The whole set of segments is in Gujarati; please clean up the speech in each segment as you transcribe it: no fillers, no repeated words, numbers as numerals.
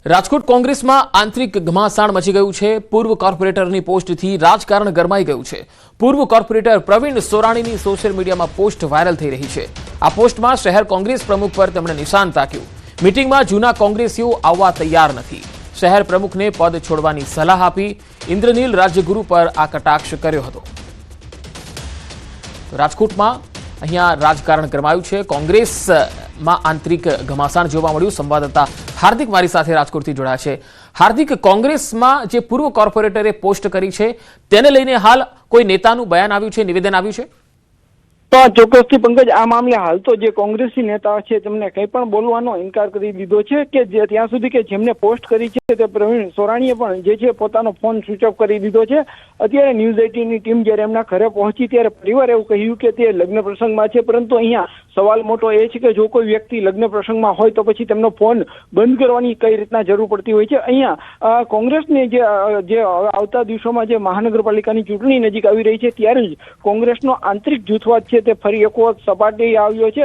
રાજકોટ કોંગ્રેસમાં આંતરિક ઘમાસાણ મચી ગયું છે। પૂર્વ કોર્પોરેટરની પોસ્ટથી રાજકારણ ગરમાઈ ગયું છે। પૂર્વ કોર્પોરેટર પ્રવીણ સોરાણીની સોશિયલ મીડિયામાં પોસ્ટ વાયરલ થઈ રહી છે। આ પોસ્ટમાં શહેર કોંગ્રેસ પ્રમુખ પર તેમણે નિશાન તાક્યું। મીટિંગમાં જૂના કોંગ્રેસીઓ આવવા તૈયાર નથી। શહેર પ્રમુખને પદ છોડવાની સલાહ આપી। ઇન્દ્રનીલ રાજ્યગુરુ પર આ કટાક્ષ કર્યો હતો। રાજકોટમાં અહીંયા રાજકારણ ગરમાયું છે। કોંગ્રેસમાં આંતરિક ઘમાસાણ જોવા મળ્યું। સંવાદદાતા હાર્દિક મારી સાથે રાજકોટથી જોડાયા છે। હાર્દિક, કોંગ્રેસમાં જે પૂર્વ કોર્પોરેટરે પોસ્ટ કરી છે તેને લઈને હાલ કોઈ નેતાનું બયાન આવ્યું છે, નિવેદન આવ્યું છે? તો ચોક્કસથી પંકજ, આ મામલે હાલ તો જે કોંગ્રેસી નેતા છે તેમને કંઈ પણ બોલવાનો ઇનકાર કરી દીધો છે કે જે ત્યાં સુધી કે જેમને પોસ્ટ કરી છે તે પ્રવીણ સોરાણીએ પણ જે છે પોતાનો ફોન સ્વિચ ઓફ કરી દીધો છે। અત્યારે ન્યૂઝ 18ની ટીમ જ્યારે એમના ઘરે પહોંચી ત્યારે પરિવારે એવું કહ્યું કે તે લગ્ન પ્રસંગમાં છે, પરંતુ અહીંયા સવાલ મોટો એ છે કે જો કોઈ વ્યક્તિ લગ્ન પ્રસંગમાં હોય તો પછી તેમનો ફોન બંધ કરવાની કઈ રીતના જરૂર પડતી હોય છે। અહીંયા કોંગ્રેસની જે આવતા દિવસોમાં જે મહાનગરપાલિકાની ચૂંટણી નજીક આવી રહી છે ત્યારે જ કોંગ્રેસનો આંતરિક જૂથવાદ છે તે ફરી એક વખત સપાટી આવ્યો છે।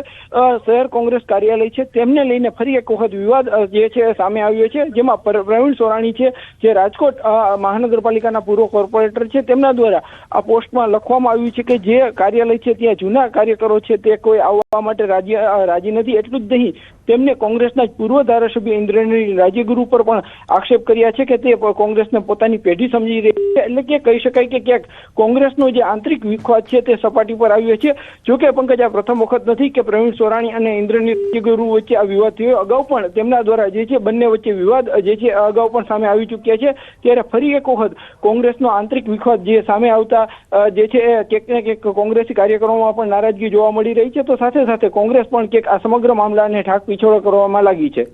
શહેર કોંગ્રેસ કાર્યાલય છે તેમને લઈને ફરી એક વખત વિવાદ જે છે સામે આવ્યો છે, જેમાં પ્રવીણ સોરાણી છે જે રાજકોટ મહાનગરપાલિકાના પૂર્વ કોર્પોરેટર છે તેમના દ્વારા આ પોસ્ટમાં લખવામાં આવ્યું છે કે જે કાર્યાલય છે ત્યાં જૂના કાર્યકરો છે તે કોઈ આવવા માટે રાજી નથી। એટલું જ નહીં, તેમને કોંગ્રેસના પૂર્વ ધારાસભ્ય ઇન્દ્રનીલ રાજ્યગુરુ પર પણ આક્ષેપ કર્યા છે કે તે કોંગ્રેસને પોતાની પેઢી સમજી રહી છે। એટલે કે કહી શકાય કે ક્યાંક કોંગ્રેસનો જે આંતરિક વિખવાદ છે તે સપાટી પર આવ્યો છે। જોકે પંકજ, આ પ્રથમ વખત નથી કે પ્રવીણ સોરાણી અને ઇન્દ્રનીલ રાજ્યગુરુ વચ્ચે આ વિવાદ થયો। અગાઉ પણ તેમના દ્વારા જે છે બંને વચ્ચે વિવાદ જે છે અગાઉ પણ સામે આવી ચૂક્યા છે। ત્યારે ફરી એક વખત કોંગ્રેસનો આંતરિક વિખવાદ જે સામે આવતા જે છે ક્યાંક ને ક્યાંક કોંગ્રેસી કાર્યકરોમાં પણ નારાજગી જોવા મળી રહી છે। તો સાથે સાથે કોંગ્રેસ પણ ક્યાંક આ સમગ્ર મામલાને ઠાક પીછોડો કરવામાં લાગી છે।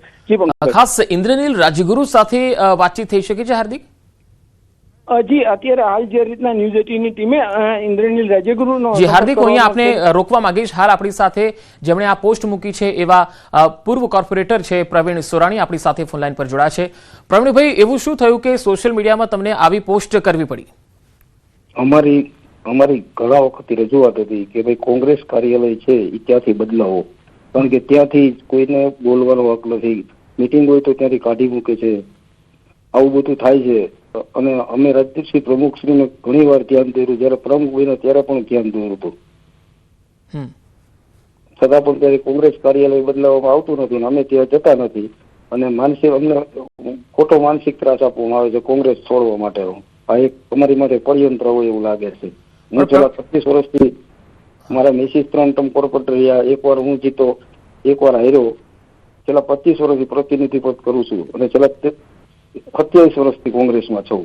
ખાસ ઇન્દ્રનીલ રાજ્યગુરુ સાથે વાતચીત થઈ શકે છે? હાર્દિક જી, અત્યારે હાલ જે રીતના ન્યૂઝ 18ની ટીમે ઇન્દ્રનીલ રાજ્યગુરુનો જી હાર્દિક, હું અહીંયા આપને રોકવા માંગીશ। હાલ આપણી સાથે જેમણે આ પોસ્ટ મૂકી છે એવા પૂર્વ કોર્પોરેટર છે પ્રવીણ સોરાણી આપણી સાથે ફોનલાઈન પર જોડાયા છે। પ્રવીણભાઈ, એવું શું થયું કે સોશિયલ મીડિયામાં તમને આવી પોસ્ટ કરવી પડી? અમારી ઘણા વખતથી રજૂઆત હતી કે ભાઈ કોંગ્રેસ કાર્યાલય છે એ ત્યાંથી બદલાવો, કારણ કે ત્યાંથી કોઈને બોલવાનો હક નથી। મિટિંગ હોય તો ત્યાંથી કાઢી મૂકે છે, આવું બધું થાય છે। અને અમે રાજ્યશ્રી પ્રમુખશ્રીને ઘણી વાર ધ્યાન દોર્યું, જયારે પ્રમુખ બન્યા ત્યારે પણ ધ્યાન દોર્યું હતું, છતાં પણ ત્યારે કોંગ્રેસ કાર્યાલય બદલાવવામાં આવતું નથી અને અમે ત્યાં જતા નથી। અને અમને ખોટો માનસિક ત્રાસ આપવામાં આવે છે કોંગ્રેસ છોડવા માટે। આ એક અમારી માટે પડયંત્ર હોય એવું લાગે છે। હું છેલ્લા 25 વર્ષથી મારા મિસિસ 3 ટર્મ કોર્પોરેટર રહ્યા, એકવાર હું જીતો, એકવાર હાર્યો। છેલ્લા 25 વર્ષથી પ્રતિનિધિ પદ કરું છું અને છેલ્લા 27 વર્ષથી કોંગ્રેસમાં છું।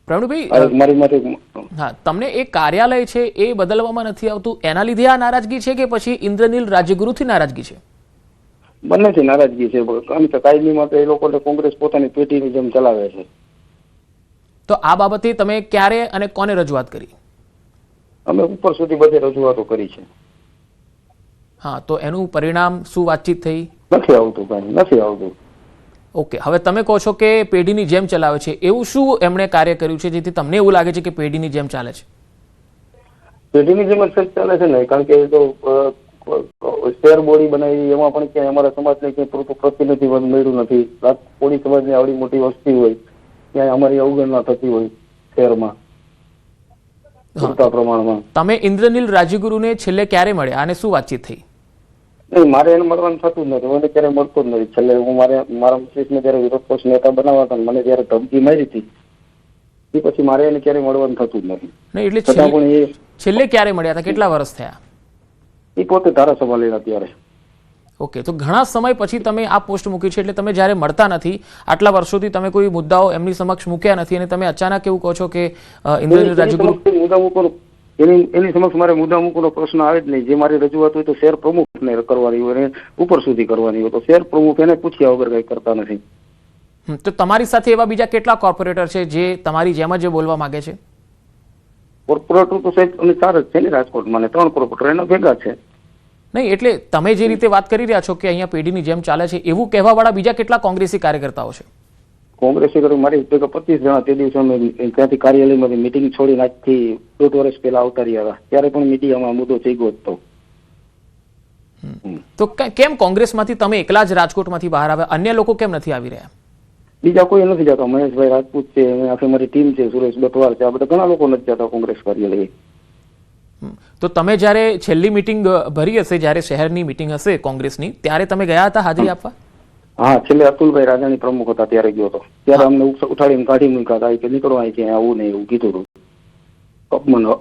પ્રવીણભાઈ, મારી માટે તમને એક કાર્યાલય છે એ બદલવામાં નથી આવતું, એના લીધે આ નારાજગી છે કે પછી ઇન્દ્રનીલ રાજ્યગુરુથી નારાજગી છે? બંનેથી નારાજગી છે, કારણ કે કાયમી માટે એ લોકોને કોંગ્રેસ પોતાની પેઢીની જેમ ચલાવે છે। તો આ બાબતે તમે ક્યારે અને કોને રજૂઆત કરી? અમે ઉપર સુધી બધે રજૂઆતો કરી છે। હા, તો એનું પરિણામ શું? વાતચીત થઈ? નથી આવતું, કાંઈ નથી આવતું। ઓકે, હવે તમે કહો છો કે પેઢીની જેમ ચલાવે છે, એવું શું એમણે કાર્ય કર્યું છે જેથી તમને એવું લાગે છે કે પેઢીની જેમ ચાલે છે? પેઢીની જેમ જ ચાલે છે ને, કારણ કે તો શેર બોડી બનાવી એમાં પણ ક્યાંય અમારા સમાજને ક્યાંય પૂરતું પ્રતિનિધિ મળ્યું નથી। કોળી સમાજની આવડી મોટી વસ્તી હોય ક્યાંય અમારી અવગણના થતી હોય શહેરમાં પૂરતા પ્રમાણમાં। તમે ઇન્દ્રનીલ રાજ્યગુરુને છેલ્લે ક્યારે મળ્યા અને શું વાતચીત થઈ? નહીં, મારે એને મળવાનું થતું જ નથી, મને ક્યારે મળતો જ નથી। છેલ્લે હું મારા મિસિસને જયારે વિરોધ પક્ષ નેતા બનાવવા હતા, મને જયારે ધમકી મારી હતી એ પછી મારે એને ક્યારે મળવાનું થતું જ નથી। નહીં, એટલે છેલ્લે ક્યારે મળ્યા હતા? કેટલા વર્ષ થયા? એ પોતે ધારાસભા લેલા ત્યારે। ઓકે, તો ઘણા સમય પછી તમે આ પોસ્ટ મૂકી છે, એટલે તમે જયારે મળતા નથી, આટલા વર્ષોથી તમે કોઈ મુદ્દાઓ એમની સમક્ષ મૂક્યા નથી અને તમે અચાનક એવું કહો છો કે ઇન્દ્રનીલ રાજ્યગુરુ મુદ્દા મૂકવાનો, એની સમક્ષ મારે મુદ્દા મૂકવાનો પ્રશ્ન આવે જ નહીં। જે મારી રજૂઆત હોય તો શહેર પ્રમુખને કરવાની હોય, ઉપર સુધી કરવાની હોય, તો શહેર પ્રમુખ એને પૂછ્યા વગર કઈ કરતા નથી। તો તમારી સાથે એવા બીજા કેટલા કોર્પોરેટર છે જે તમારી જેમ જ બોલવા માંગે છે? કોર્પોરેટર તો સાહેબ અમે 4 જ છે ને રાજકોટમાં, 3 કોર્પોરેટર એના ભેગા છે। નહીં, એટલે તમે જે રીતે વાત કરી રહ્યા છો કે અહીંયા પેઢીની જેમ ચાલે છે, એવું કહેવા વાળા બીજા કેટલા કોંગ્રેસી કાર્યકર્તાઓ છે? કોંગ્રેસી મારી ભેગા 25 જણા તે દિવસે અમે ત્યાંથી કાર્યાલયમાંથી મિટિંગ છોડીને આજથી 1.5 વર્ષ પહેલા આવતા રહ્યા હતા, ત્યારે પણ મીડિયામાં મુદ્દો થઈ ગયો હતો। તો કેમ કોંગ્રેસમાંથી તમે એકલા જ રાજકોટમાંથી બહાર આવ્યા, અન્ય લોકો કેમ નથી આવી રહ્યા? બીજા કોઈ નથી જતા. મહેશભાઈ રાજપૂત છે, આખી મારી ટીમ છે, સુરેશ બટવાર છે, આ બધા ઘણા લોકો નથી જતા કોંગ્રેસ કાર્યાલય. તો તમે જ્યારે છેલ્લી મિટિંગ ભરી હશે, જ્યારે શહેરની મિટિંગ હશે કોંગ્રેસની, ત્યારે તમે ગયા હતા હાજરી આપવા? હા, છેલ્લે અતુલભાઈ રાજાણી પ્રમુખ હતા ત્યારે ગયો હતો. ત્યારે અમને ઉઠાડીને કાઢી મૂક્યા હતા કે નીકળો અહીંથી, આવું નહીં એવું કીધું હતું.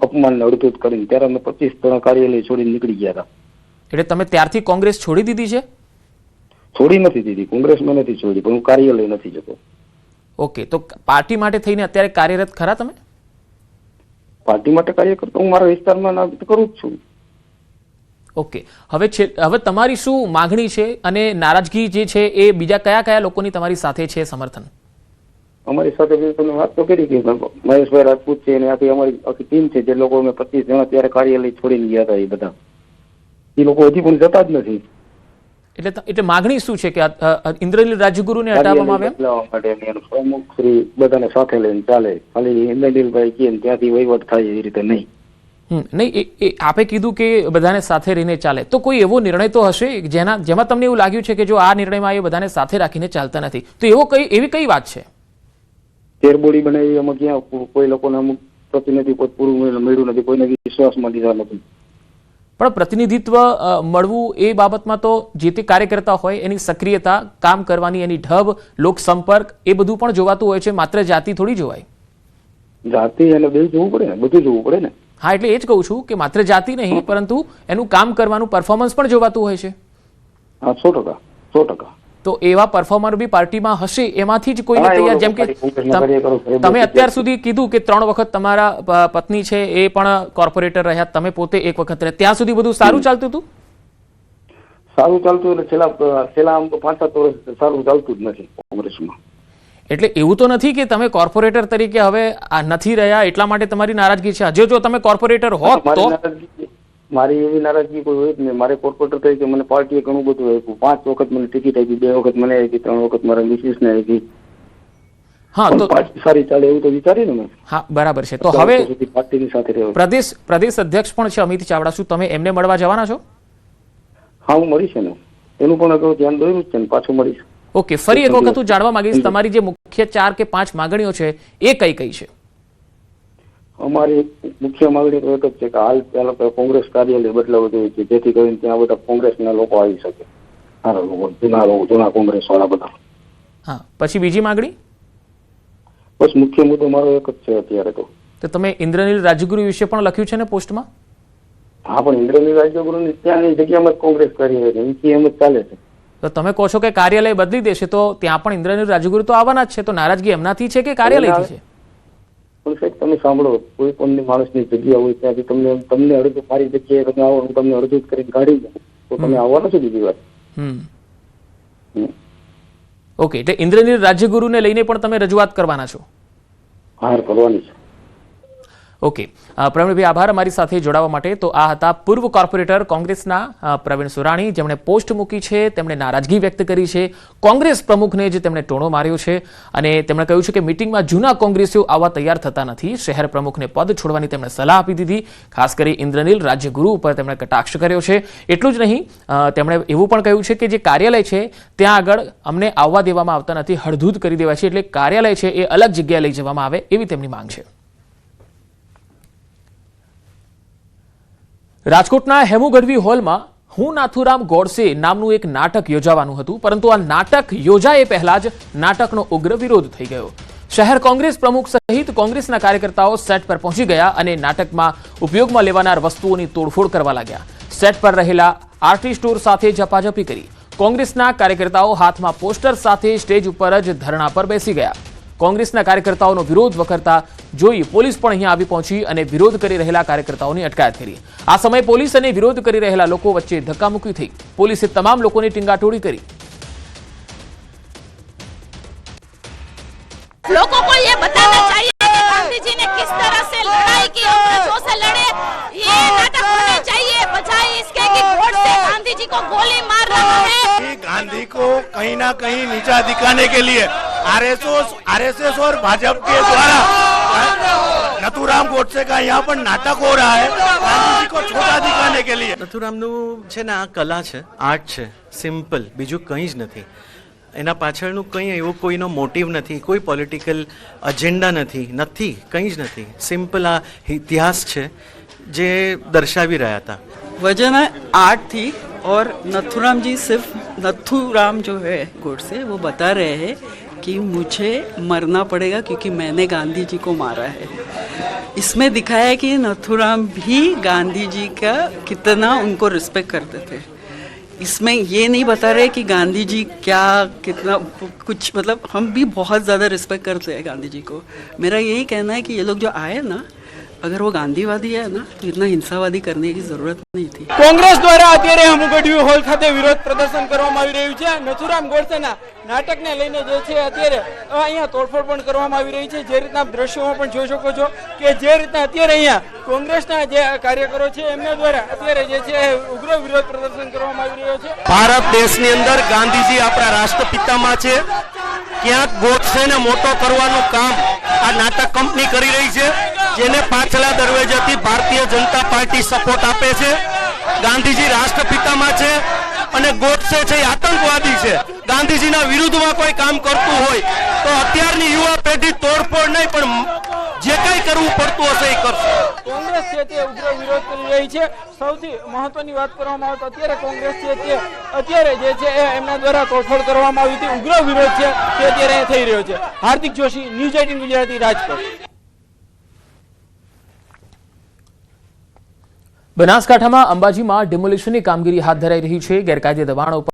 અપમાન ને અડધૂત કરીને ત્યારે અમે 25 જણા કાર્યાલય છોડીને નીકળી ગયા હતા. એટલે તમે ત્યારથી કોંગ્રેસ છોડી દીધી છે? છોડી નથી દીધી, કોંગ્રેસમાં નથી છોડી, પણ હું કાર્યાલય નથી જતો. ઓકે, તો પાર્ટી માટે થઈને અત્યારે કાર્યરત ખરા તમે? પાર્ટી માટે કાર્ય કરતો હું મારા વિસ્તારમાં કરું જ છું. ઓકે, હવે તમારી શું માગણી છે અને નારાજગી જે છે એ બીજા કયા કયા લોકોની તમારી સાથે છે સમર્થન? અમારી સાથે તમે વાત તો કરી કે મહેશભાઈ રાજપૂત છે અને અમારી આખી ટીમ છે, જે લોકો અમે 25 જણા ત્યારે કાર્યાલય છોડીને ગયા હતા, એ બધા એ લોકો હજી પણ જતા જ નથી. એટલે માગણી શું છે કે ઇન્દ્રનીલ રાજ્યગુરુને હટાવવામાં આવે? પ્રમુખ શ્રી બધાને સાથે લઈને ચાલે, ખાલી ઇન્દ્રનીલભાઈ કે ત્યાંથી વહીવટ થાય એ રીતે નહીં. નહીં, આપે કીધું કે બધાને સાથે રહીને ચાલે, તો કોઈ એવો નિર્ણય તો હશે જેમાં તમને એવું લાગ્યું છે કે જો આ નિર્ણયમાં એ બધાને સાથે રાખીને ચાલતા નથી, તો એવી કઈ વાત છે? તેરબોડી બનાવી એમાં ક્યાં કોઈ લોકોને અમુક પ્રતિનિધિ પદ પૂરું મળ્યું નથી, કોઈને વિશ્વાસમાં લીધા નથી. પણ પ્રતિનિધિત્વ મળવું એ બાબતમાં તો જે તે કાર્યકર્તા હોય એની સક્રિયતા, કામ કરવાની એની ઢબ, લોકસંપર્ક એ બધું પણ જોવાતું હોય છે, માત્ર જાતિ થોડી જોવાય. જાતિ અને બે જોવું પડે ને, બધું જોવું પડે ને. હા, એટલે એ જ કહું છું કે માત્ર જાતિ નહીં પરંતુ એનું કામ કરવાનું પરફોર્મન્સ પણ જોવાતું હોય છે. હા, 100%. તો એવા પરફોર્મર બી પાર્ટીમાં હશે, એમાંથી જ કોઈને તૈયાર, જેમ કે તમે અત્યાર સુધી કીધું કે 3 વખત તમારા પત્ની છે એ પણ કોર્પોરેટર રહ્યા, તમે પોતે 1 વખત રહ્યા, ત્યાં સુધી બધું સારું ચાલતું હતું? સારું ચાલતું એટલે છેલ્લા 5-7 વર્ષ સારું ચાલતું જ નથી કોંગ્રેસમાં. એટલે એવું તો નથી કે તમે કોર્પોરેટર તરીકે હવે નથી રહ્યા એટલા માટે તમારી નારાજગી છે? હજુ જો તમે કોર્પોરેટર હોત તો? મારી એવી નારાજગી કોઈ હોય જ નહીં. મારે કોર્પોરેટર તરીકે મને પાર્ટીએ ઘણું બધું આપ્યું. 5 વખત મને ટિકિટ આપી, 2 વખત મને આપી, 3 વખત મારા મિસિસને આપી. હા, તો સારી ચાલે એવું તો વિચારીને મેં. હા, બરાબર છે. તો હવે પાર્ટીની સાથે રહ્યો. પ્રદેશ અધ્યક્ષ પણ છે અમિત ચાવડા, શું તમે એમને મળવા જવાના છો? હા, હું મળીશ ને, એનું પણ અગાઉ ધ્યાન દોર્યું છે ને પાછું મળીશ. ઓકે, ફરી એક વખત હું જાણવા માંગીશ તમારી જે મુખ્ય 4 કે 5 માંગણીઓ છે એ કઈ કઈ છે? અમારી મુખ્ય માંગણી તો એક જ છે કે હાલ પહેલા કોંગ્રેસ કાર્યાલય બદલાવું જોઈએ છે, જેથી કરીને ત્યાં બધા કોંગ્રેસના લોકો આવી શકે, સારા લોકો, જૂના કોંગ્રેસ વાળા બધા. હા, પછી બીજી માંગણી? બસ મુખ્ય મુદ્દો મારો એક જ છે અત્યારે તો. તમે ઇન્દ્રનીલ રાજ્યગુરુ વિશે પણ લખ્યું છે ને પોસ્ટમાં? હા, પણ ઇન્દ્રનીલ રાજ્યગુરુની ત્યાંની જગ્યામાં કોંગ્રેસ કાર્યાલય એમ જ ચાલે છે. તો તમે કહો છો કે કાર્યાલય બદલી દેશે તો ત્યાં પણ ઇન્દ્રનીલ રાજ્યગુરુ તો આવવાના જ છે, તો નારાજગી એમનાથી છે કે કાર્યાલયથી છે? પણ સાહેબ તમે સાંભળો, કોઈ પણ માણસની જગ્યા હોય ત્યાંથી તમને અડધું મારી જગ્યાએ તમે આવો, તમને અડધું કરીને કાઢી દઉં તો તમે આવવાના છો બીજી વાત. ઓકે, એટલે ઇન્દ્રનીલ રાજ્યગુરુને લઈને પણ તમે રજૂઆત કરવાના છો? હા, કરવાની છે. ઓકે, પ્રવીણભાઈ આભાર અમારી સાથે જોડાવા માટે. તો આ હતા પૂર્વ કોર્પોરેટર કોંગ્રેસના પ્રવીણ સોરાણી, જેમણે પોસ્ટ મૂકી છે, તેમણે નારાજગી વ્યક્ત કરી છે કોંગ્રેસ પ્રમુખને, જે તેમણે ટોણો માર્યો છે, અને તેમણે કહ્યું છે કે મિટિંગમાં જૂના કોંગ્રેસીઓ આવવા તૈયાર થતા નથી. શહેર પ્રમુખને પદ છોડવાની તેમણે સલાહ આપી દીધી. ખાસ કરી ઇન્દ્રનીલ રાજ્યગુરુ ઉપર તેમણે કટાક્ષ કર્યો છે. એટલું જ નહીં, તેમણે એવું પણ કહ્યું છે કે જે કાર્યાલય છે ત્યાં આગળ અમને આવવા દેવામાં આવતા નથી, હળધૂત કરી દેવાય છે, એટલે કાર્યાલય છે એ અલગ જગ્યાએ લઈ જવામાં આવે એવી તેમની માંગ છે. રાજકોટના હેમુ ગઢવી હોલમાં હું નાથુરામ ગોડસે નામનું એક નાટક યોજાવાનું હતું, પરંતુ આ નાટક યોજાય પહેલા જ નાટકનો ઉગ્ર વિરોધ થઈ ગયો. શહેર કોંગ્રેસ પ્રમુખ સહિત કોંગ્રેસના કાર્યકર્તાઓ સેટ પર પહોંચી ગયા અને નાટકમાં ઉપયોગમાં લેવાનાર વસ્તુઓની તોડફોડ કરવા લાગ્યા. સેટ પર રહેલા આર્ટિસ્ટો સાથે ઝપાઝપી કરી. કોંગ્રેસના કાર્યકર્તાઓ હાથમાં પોસ્ટર સાથે સ્ટેજ ઉપર જ ધરણા પર બેસી ગયા. કોંગ્રેસના કાર્યકર્તાઓનો વિરોધ વકરતા જોઈ પોલીસ પણ અહીંયા આવી પહોંચી અને વિરોધ કરી રહેલા કાર્યકર્તાઓની અટકાયત કરી. આ સમયે પોલીસ અને વિરોધ કરી રહેલા લોકો વચ્ચે ધક્કામુક્કી થઈ. પોલીસે તમામ લોકોની ટીંગાટોળી કરી. लोगों को ये बताना चाहिए कि गांधी जी ने किस तरह से लड़ाई की और अंग्रेजों से लड़े. ये नाटक होने चाहिए, बजाय इसके कि गॉडसे गांधी जी को गोली मार रहा है. गांधी को कहीं ना कहीं नीचा दिखाने के लिए आरएसएस और भाजपा के द्वारा नथुराम गोडसे का यहाँ पर नाटक हो रहा है, गांधी जी को छोटा दिखाने के लिए. નથુરામનું છે ને આ કલા છે, આર્ટ છે, સિમ્પલ, બીજું કંઈ જ નથી. એના પાછળનું કંઈ એવો કોઈનો મોટિવ નથી, કોઈ પોલિટિકલ અજેન્ડા નથી, કંઈ જ નથી. સિમ્પલ આ ઇતિહાસ છે જે દર્શાવી રહ્યા હતા. वजह है आर्ट थी और नथुराम जी सिर्फ नथुराम जो है गोडसे वो बता रहे हैं कि मुझे मरना पड़ेगा क्योंकि मैंने गांधी जी को मारा है. इसमें दिखाया है कि नथुराम भी गांधी जी का कितना उनको रिस्पेक्ट करते थे. इसमें ये नहीं बता रहे कि गांधी जी क्या कितना कुछ मतलब हम भी बहुत ज़्यादा रिस्पेक्ट करते हैं गांधी जी को. मेरा यही कहना है कि ये लोग जो आए ना, अगर वो गांधीवादी है ना तो इतना हिंसावादी करने की जरूरत नहीं थी. કોંગ્રેસ દ્વારા અત્યારે હમુગઢવી હોલ ખાતે વિરોધ પ્રદર્શન કરવામાં આવી રહ્યું છે. નથુરામ ગોડસેના નાટકને લઈને જે છે અત્યારે અહીંયા તોડફોડ પણ કરવામાં આવી રહી છે. જે રીતના દ્રશ્યોમાં પણ જોઈ શકો છો કે જે રીતના અત્યારે અહીંયા કોંગ્રેસના જે કાર્યકરો છે એમના દ્વારા અત્યારે જે છે ઉગ્ર વિરોધ પ્રદર્શન કરવામાં આવી રહ્યો છે. ભારત દેશની અંદર ગાંધીજી આપણા રાષ્ટ્રપિતામાં છે. ક્યાંક ગોડસેને મોટો કરવાનું કામ આ નાટક કંપની કરી રહી છે, જેને પાછલા દરવાજાથી ભારતીય જનતા પાર્ટી સપોર્ટ આપે છે. ગાંધીજી રાષ્ટ્રપિતામાં છે અને ગોડસે છે એ આતંકવાદી છે. ગાંધીજીના વિરુદ્ધમાં કોઈ કામ કરતું હોય તો અત્યારની યુવા પેઢી તોડફોડ નહીં પણ જે કંઈ કરવું પડતું હશે એ કરશે. કોંગ્રેસ છે તે ઉગ્ર વિરોધ કરી રહી છે. સૌથી મહત્વની વાત કરવામાં આવે તો અત્યારે કોંગ્રેસ છે તે અત્યારે જે છે એમના દ્વારા તોડફોડ કરવામાં આવી હતી. ઉગ્ર વિરોધ છે તે અત્યારે થઈ રહ્યો છે. હાર્દિક જોશી, ન્યૂઝ 18 ગુજરાતી, રાજકોટ. બનાસકાંઠામાં અંબાજીમાં ડિમોલિશનની કામગીરી હાથ ધરાઈ રહી છે. ગેરકાયદે દબાણો